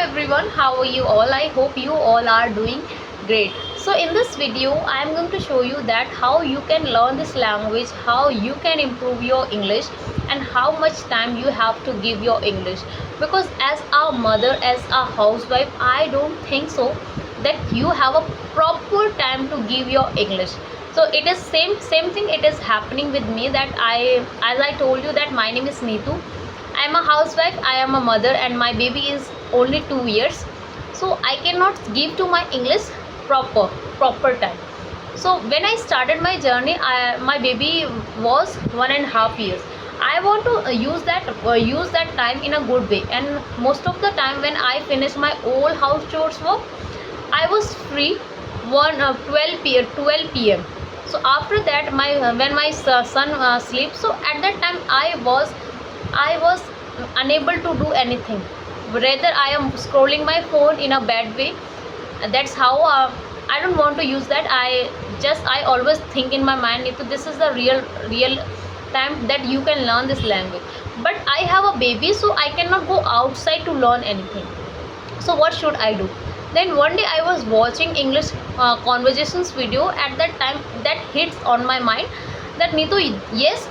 everyone, how are you all? I hope you all are doing great. So in this video I am going to show you that how you can learn this language, how you can improve your English, and how much time you have to give your English. Because as a mother, as a housewife, I don't think so that you have a proper time to give your English. So it is same thing it is happening with me, that as I told you that my name is Neetu. I am a housewife, I am a mother, and my baby is only 2 years. So I cannot give to my English proper time. So when I started my journey, my baby was 1.5 years. I want to use that time in a good way, and most of the time when I finish my all house chores work, I was free 12 p.m. So after that, when my son sleeps, so at that time I was unable to do anything. Rather, I am scrolling my phone in a bad way. That's how I don't want to use that. I always think in my mind, Neetu, this is the real time that you can learn this language. But I have a baby, so I cannot go outside to learn anything. So what should I do? Then one day I was watching English conversations video. At that time, that hits on my mind that, Neetu, yes,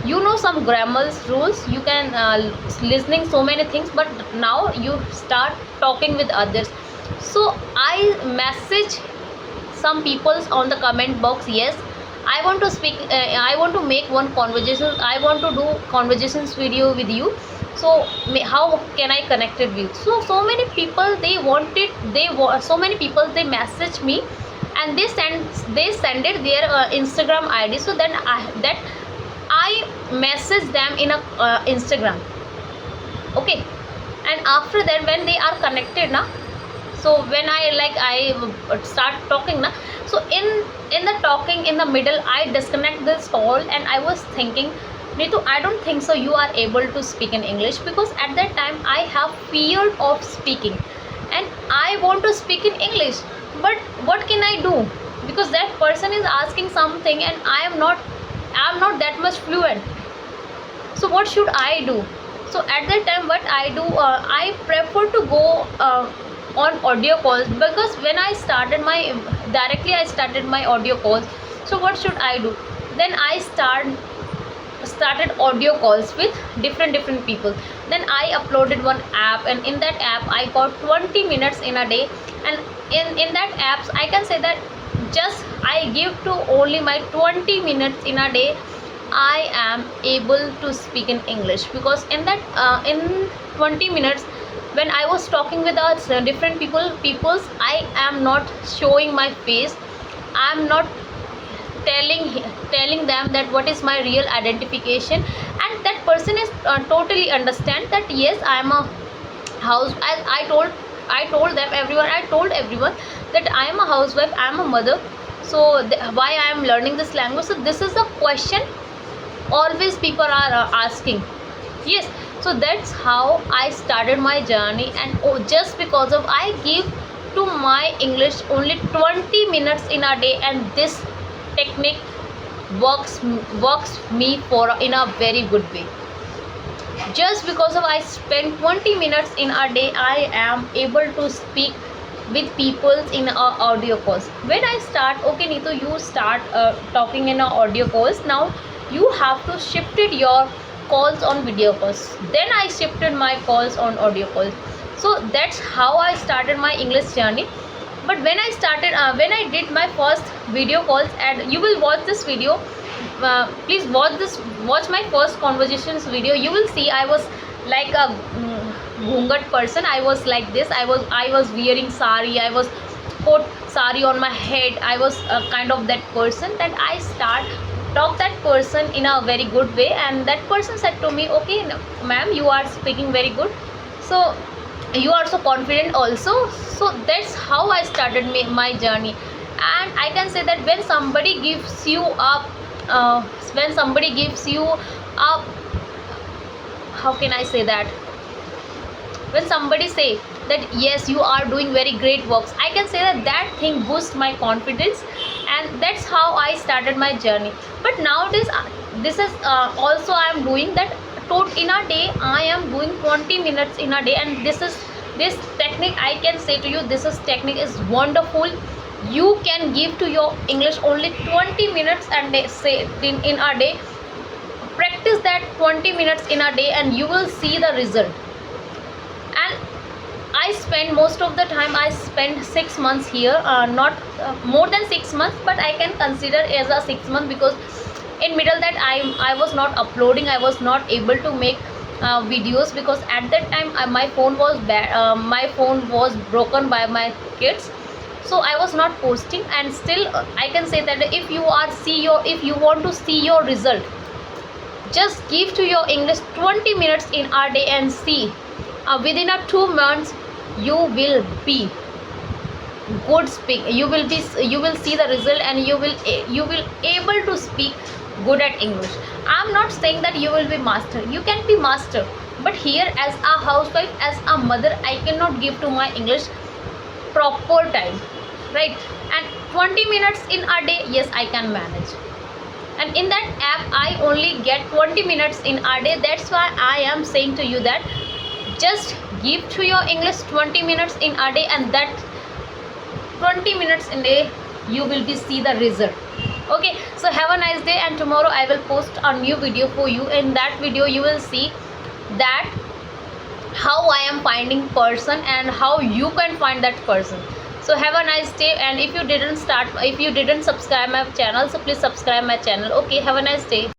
you know some grammars rules, you can listening so many things, but now you start talking with others. So I message some peoples on the comment box. Yes, I want to speak, I want to make one conversation, I want to do conversations video with you. So how can I connect it with? So many people so many people they message me, and they sended their Instagram ID. So then I message them in a Instagram. Okay, and after that, when they are connected now, so when I start talking now, so in the talking, in the middle, I disconnect this call, and I was thinking, Neetu, I don't think so you are able to speak in English, because at that time I have fear of speaking, and I want to speak in English, but what can I do? Because that person is asking something, and I'm not that much fluent. So what should I do? So at that time, what I do, I prefer to go on audio calls, because when I started my audio calls. So what should I do? Then I started audio calls with different people. Then I uploaded one app, and in that app I got 20 minutes in a day. And in that apps, I can say that just I give to only my 20 minutes in a day, I am able to speak in English. Because in that in 20 minutes, when I was talking with different peoples, I am not showing my face, I am not telling them that what is my real identification, and that person is totally understand that yes, I am a house. As I told everyone that I am a housewife, I am a mother. So why I am learning this language? So this is the question always people are asking. Yes, so that's how I started my journey. And just because of I give to my English only 20 minutes in a day, and this technique works me for in a very good way. Just because of I spend 20 minutes in a day, I am able to speak with people in audio calls. When I start, okay, Neetu, you start talking in audio calls. Now you have to shifted your calls on video calls. Then I shifted my calls on audio calls. So that's how I started my English journey. But when I started, when I did my first video calls, and you will watch this video, please watch my first conversations video. You will see I was like a ghungat person. I was like this. I was wearing sari. I was put sari on my head. I was kind of that person. That I start talk that person in a very good way, and that person said to me, okay, ma'am, you are speaking very good. So you are so confident also. So that's how I started my journey. And I can say that when somebody gives you up, how can I say that, when somebody say that yes, you are doing very great works, I can say that thing boosts my confidence. And that's how I started my journey. But nowadays, this is also I am doing that. In a day I am doing 20 minutes in a day, and this is This technique, I can say to you, this is technique is wonderful. You can give to your English only 20 minutes and day, say in a day. Practice that 20 minutes in a day and you will see the result. And I spend most of the time, I spend 6 months here, not more than 6 months, but I can consider as a 6 month, because in middle that I was not uploading, I was not able to make videos, because at that time my phone was bad, my phone was broken by my kids, so I was not posting. And still I can say that if you want to see your result, just give to your English 20 minutes in a day and see, within a 2 months you will be good speak, you will see the result, and you will able to speak good at English. I'm not saying that you will be master, you can be master, but here as a housewife, as a mother, I cannot give to my English proper time, right? And 20 minutes in a day, yes, I can manage. And in that app I only get 20 minutes in a day. That's why I am saying to you that just give to your English 20 minutes in a day, and that 20 minutes in a day you will be see the result. Okay, so have a nice day, and tomorrow I will post a new video for you. In that video you will see that how I am finding person and how you can find that person. So have a nice day, and if you didn't subscribe my channel, so please subscribe my channel. Okay, have a nice day.